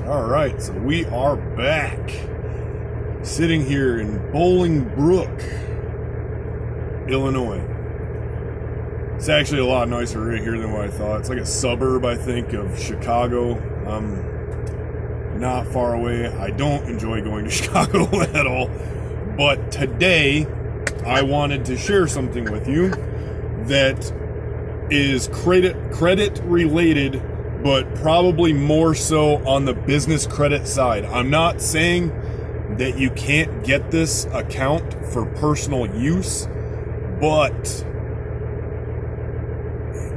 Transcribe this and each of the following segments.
All right, so we are back, sitting here in Bolingbrook, Illinois. It's actually a lot nicer right here than what I thought. It's like a suburb, I think, of Chicago. I'm not far away. I don't enjoy going to Chicago at all. But today, I wanted to share something with you that is credit related, but probably more so on the business credit side. I'm not saying that you can't get this account for personal use, but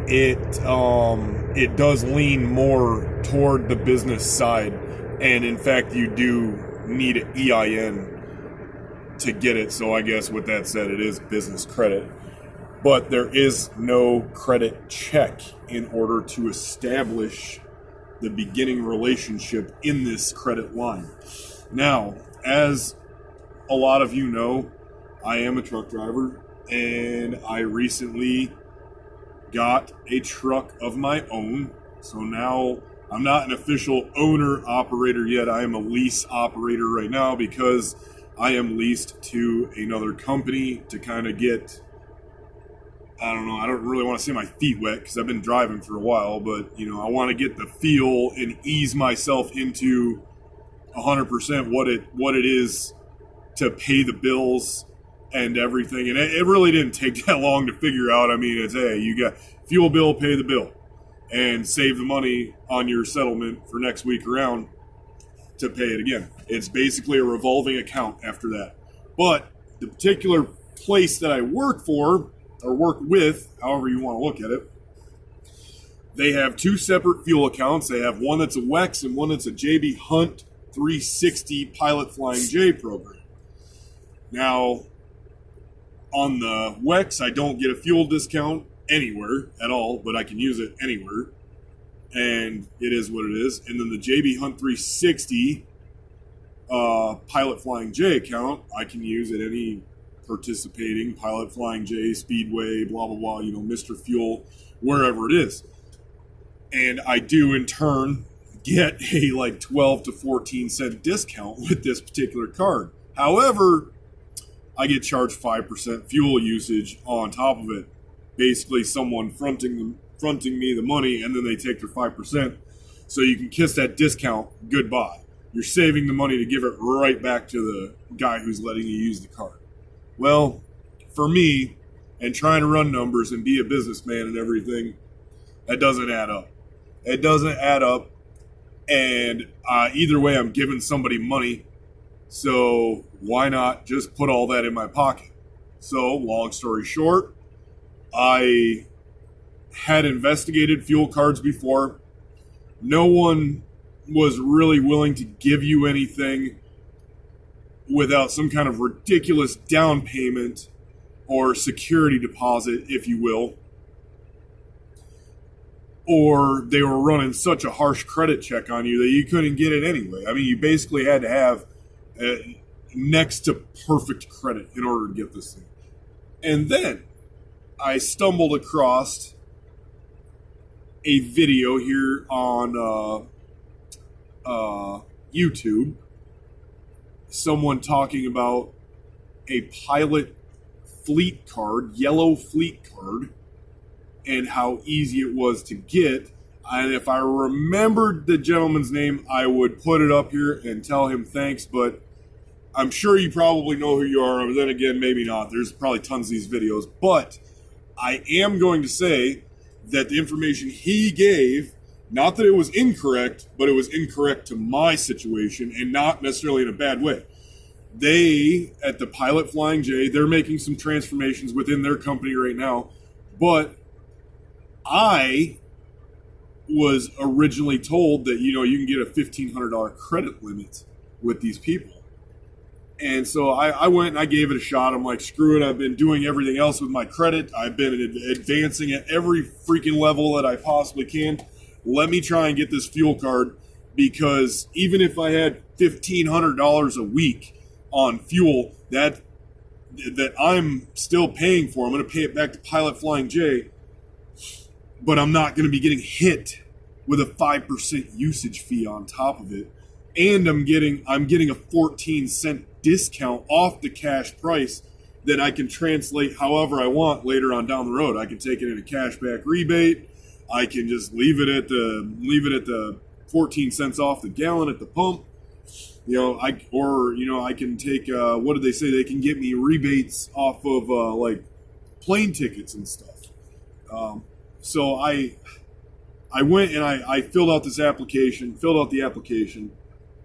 it does lean more toward the business side, and in fact you do need an EIN to get it. So I guess with that said, it is business credit. But there is no credit check in order to establish the beginning relationship in this credit line. Now, as a lot of you know, I am a truck driver, and I recently got a truck of my own. So now I'm not an official owner-operator yet. I am a lease operator right now because I am leased to another company to kind of get, I don't know, I don't really want to say my feet wet because I've been driving for a while, but, I want to get the feel and ease myself into 100% what it is to pay the bills and everything. And it really didn't take that long to figure out. I mean, it's, hey, you got fuel bill, pay the bill, and save the money on your settlement for next week around to pay it again. It's basically a revolving account after that. But the particular place that I work for, or work with, however you want to look at it, they have two separate fuel accounts. They have one that's a WEX and one that's a JB Hunt 360 Pilot Flying J program. Now, on the WEX, I don't get a fuel discount anywhere at all, but I can use it anywhere, and it is what it is. And then the JB Hunt 360 Pilot Flying J account, I can use at any participating Pilot Flying J, Speedway, blah, blah, blah, Mr. Fuel, wherever it is. And I do, in turn, get a 12 to 14 cent discount with this particular card. However, I get charged 5% fuel usage on top of it. Basically, someone fronting me the money, and then they take their 5%. So you can kiss that discount goodbye. You're saving the money to give it right back to the guy who's letting you use the card. Well, for me, and trying to run numbers and be a businessman and everything, that doesn't add up. It doesn't add up, and either way, I'm giving somebody money, so why not just put all that in my pocket? So, long story short, I had investigated fuel cards before. No one was really willing to give you anything without some kind of ridiculous down payment or security deposit, if you will. Or they were running such a harsh credit check on you that you couldn't get it anyway. I mean, you basically had to have next to perfect credit in order to get this thing. And then I stumbled across a video here on YouTube. Someone talking about a pilot fleet card, yellow fleet card, and how easy it was to get. And if I remembered the gentleman's name, I would put it up here and tell him thanks, but I'm sure you probably know who you are, but then again, maybe not. There's probably tons of these videos, but I am going to say that the information he gave, not that it was incorrect, but it was incorrect to my situation, and not necessarily in a bad way. They, at the Pilot Flying J, they're making some transformations within their company right now, but I was originally told that, you can get a $1,500 credit limit with these people. And so I went and I gave it a shot. I'm like, screw it. I've been doing everything else with my credit. I've been advancing at every freaking level that I possibly can. Let me try and get this fuel card, because even if I had $1,500 a week on fuel that I'm still paying for, I'm going to pay it back to Pilot Flying J, but I'm not going to be getting hit with a 5% usage fee on top of it. And I'm getting a 14-cent discount off the cash price that I can translate however I want later on down the road. I can take it in a cashback rebate. I can just leave it at the 14 cents off the gallon at the pump. I can take what did they say? They can get me rebates off of like plane tickets and stuff. So I went and I filled out the application.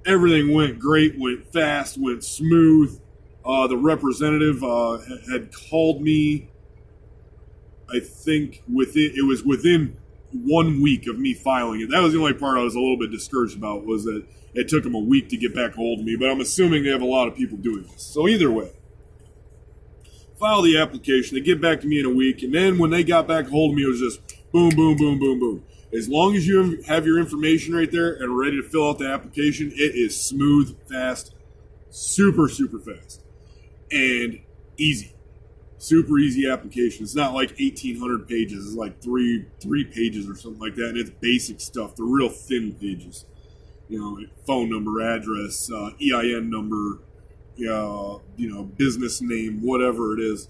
Everything went great, went fast, went smooth. The representative had called me, I think it was within 1 week of me filing it. That was the only part I was a little bit discouraged about, was that it took them a week to get back a hold of me, but I'm assuming they have a lot of people doing this. So either way, file the application, they get back to me in a week, and then when they got back a hold of me, it was just boom, boom, boom, boom, boom. As long as you have your information right there and ready to fill out the application, it is smooth, fast, super, super fast, and easy. Super easy application. It's not like 1,800 pages. It's like three pages or something like that, and it's basic stuff. They're real thin pages. Phone number, address, EIN number, business name, whatever it is,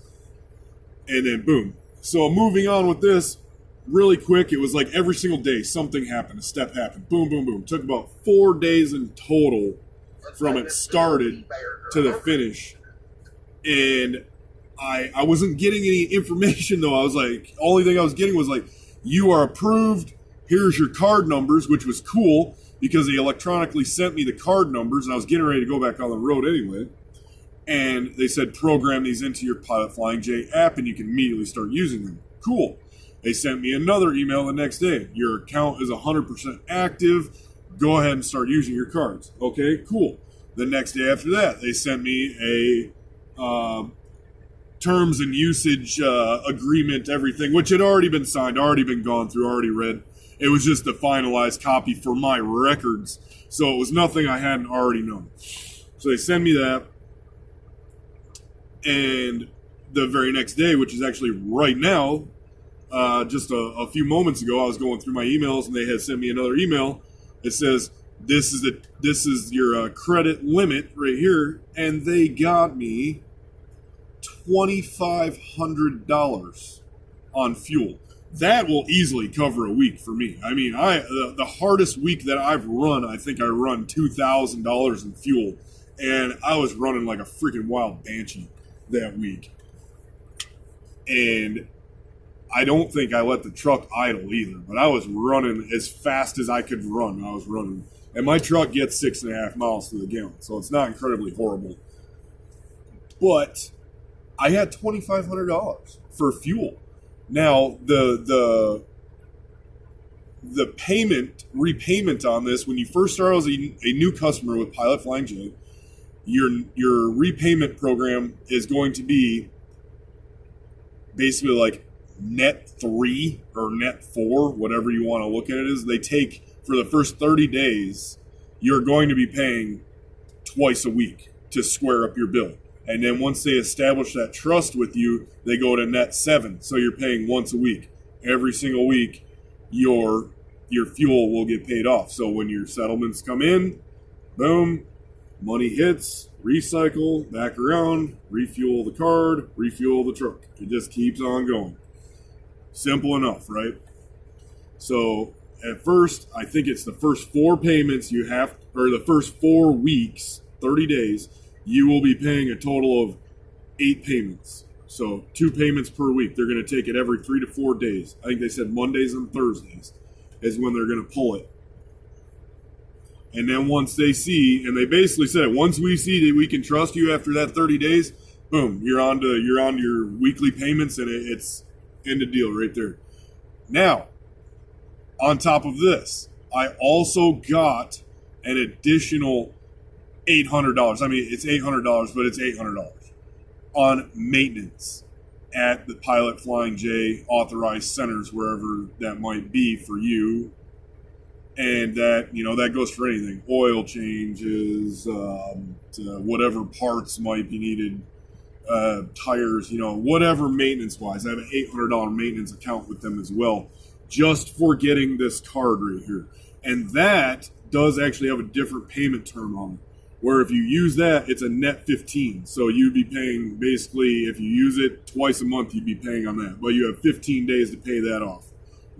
and then boom. So moving on with this, really quick, it was like every single day something happened, a step happened, boom, boom, boom. It took about 4 days in total from it started to the finish, and I wasn't getting any information though. I was like, only thing I was getting was like, you are approved, here's your card numbers, which was cool because they electronically sent me the card numbers, and I was getting ready to go back on the road anyway. And they said, program these into your Pilot Flying J app and you can immediately start using them. Cool. They sent me another email the next day. Your account is 100% active. Go ahead and start using your cards. Okay, cool. The next day after that, they sent me a terms and usage agreement, everything, which had already been signed, already been gone through, already read. It was just a finalized copy for my records. So it was nothing I hadn't already known. So they send me that. And the very next day, which is actually right now, just a few moments ago, I was going through my emails and they had sent me another email. It says, this is your credit limit right here. And they got me $2,500 on fuel. That will easily cover a week for me. I mean, the hardest week that I've run, I think I run $2,000 in fuel, and I was running like a freaking wild banshee that week. And I don't think I let the truck idle either, but I was running as fast as I could run. I was running, and my truck gets 6.5 miles to the gallon, so it's not incredibly horrible. But I had $2,500 for fuel. Now, the repayment on this, when you first start as a new customer with Pilot Flying J, your repayment program is going to be basically like net 3 or net 4, whatever you want to look at it as. They take, for the first 30 days, you're going to be paying twice a week to square up your bill. And then once they establish that trust with you, they go to net 7. So you're paying once a week. Every single week, your fuel will get paid off. So when your settlements come in, boom, money hits, recycle, back around, refuel the card, refuel the truck. It just keeps on going. Simple enough, right? So at first, I think it's the first 4 payments you have, or the first 4 weeks, 30 days, you will be paying a total of 8 payments. So 2 payments per week. They're going to take it every 3 to 4 days. I think they said Mondays and Thursdays is when they're going to pull it. And then once they see, and they basically said, once we see that we can trust you after that 30 days, boom, you're on to your weekly payments, and it's end of deal right there. Now, on top of this, I also got an additional $800. I mean, it's $800, but it's $800 on maintenance at the Pilot Flying J authorized centers, wherever that might be for you. And that goes for anything, oil changes, whatever parts might be needed, tires, whatever maintenance wise. I have an $800 maintenance account with them as well. just for getting this card right here. And that does actually have a different payment term on it, where if you use that, it's a net 15. So you'd be paying, basically, if you use it twice a month, you'd be paying on that. But you have 15 days to pay that off.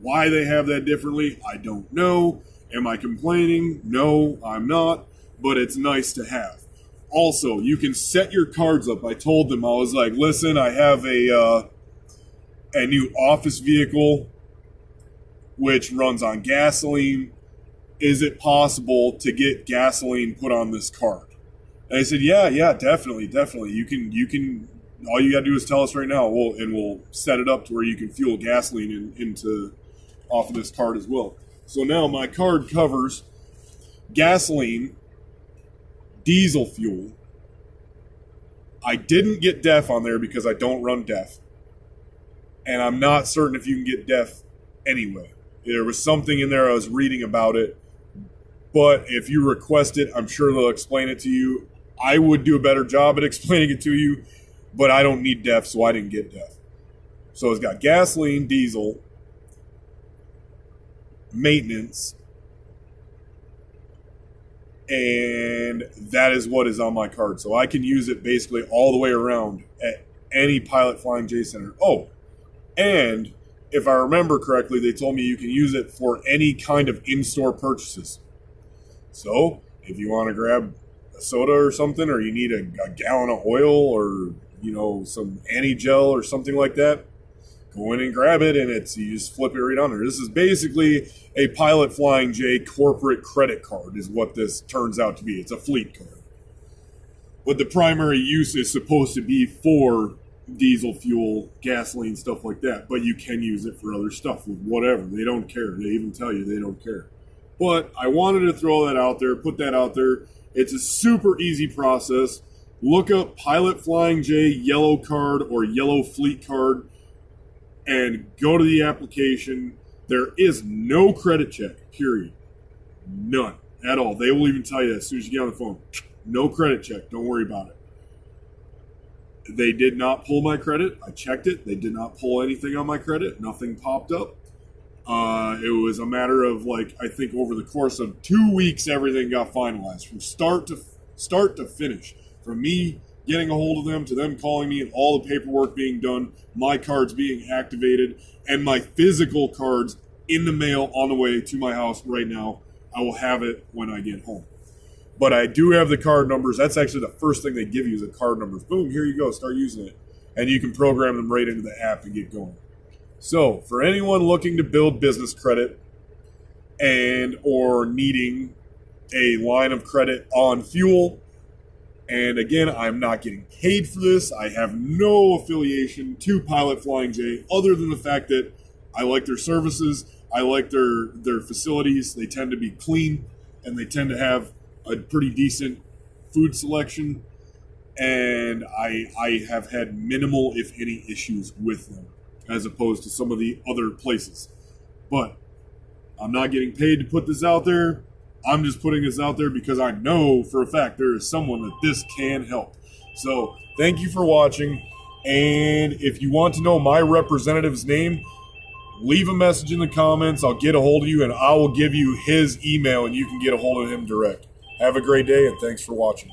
Why they have that differently, I don't know. Am I complaining? No, I'm not. But it's nice to have. Also, you can set your cards up. I told them, I was like, listen, I have a new office vehicle which runs on gasoline. Is it possible to get gasoline put on this card? And I said, yeah, definitely. You can, all you gotta do is tell us right now, we'll set it up to where you can fuel gasoline into off of this card as well. So now my card covers gasoline, diesel fuel. I didn't get DEF on there because I don't run DEF. And I'm not certain if you can get DEF anyway. There was something in there, I was reading about it. But if you request it, I'm sure they'll explain it to you. I would do a better job at explaining it to you, but I don't need DEF, so I didn't get DEF. So it's got gasoline, diesel, maintenance, and that is what is on my card. So I can use it basically all the way around at any Pilot Flying J Center. Oh, and if I remember correctly, they told me you can use it for any kind of in-store purchases. So if you want to grab a soda or something, or you need a gallon of oil, or some anti-gel or something like that, go in and grab it, and you just flip it right on there. This is basically a Pilot Flying J corporate credit card is what this turns out to be. It's a fleet card. But the primary use is supposed to be for diesel fuel, gasoline, stuff like that. But you can use it for other stuff, whatever. They don't care. They even tell you they don't care. But I wanted to throw that out there, put that out there. It's a super easy process. Look up Pilot Flying J yellow card or yellow fleet card and go to the application. There is no credit check, period. None at all. They will even tell you that as soon as you get on the phone. No credit check. Don't worry about it. They did not pull my credit. I checked it. They did not pull anything on my credit. Nothing popped up. It was a matter of, I think over the course of 2 weeks, everything got finalized from start to finish. From me getting a hold of them to them calling me and all the paperwork being done, my cards being activated, and my physical cards in the mail on the way to my house right now. I will have it when I get home. But I do have the card numbers. That's actually the first thing they give you is the card numbers. Boom, here you go. Start using it. And you can program them right into the app and get going. So for anyone looking to build business credit and or needing a line of credit on fuel, and again, I'm not getting paid for this. I have no affiliation to Pilot Flying J other than the fact that I like their services. I like their facilities. They tend to be clean, and they tend to have a pretty decent food selection. And I have had minimal, if any, issues with them as opposed to some of the other places. But I'm not getting paid to put this out there. I'm just putting this out there because I know for a fact there is someone that this can help. So thank you for watching. And if you want to know my representative's name, leave a message in the comments. I'll get a hold of you and I will give you his email and you can get a hold of him direct. Have a great day and thanks for watching.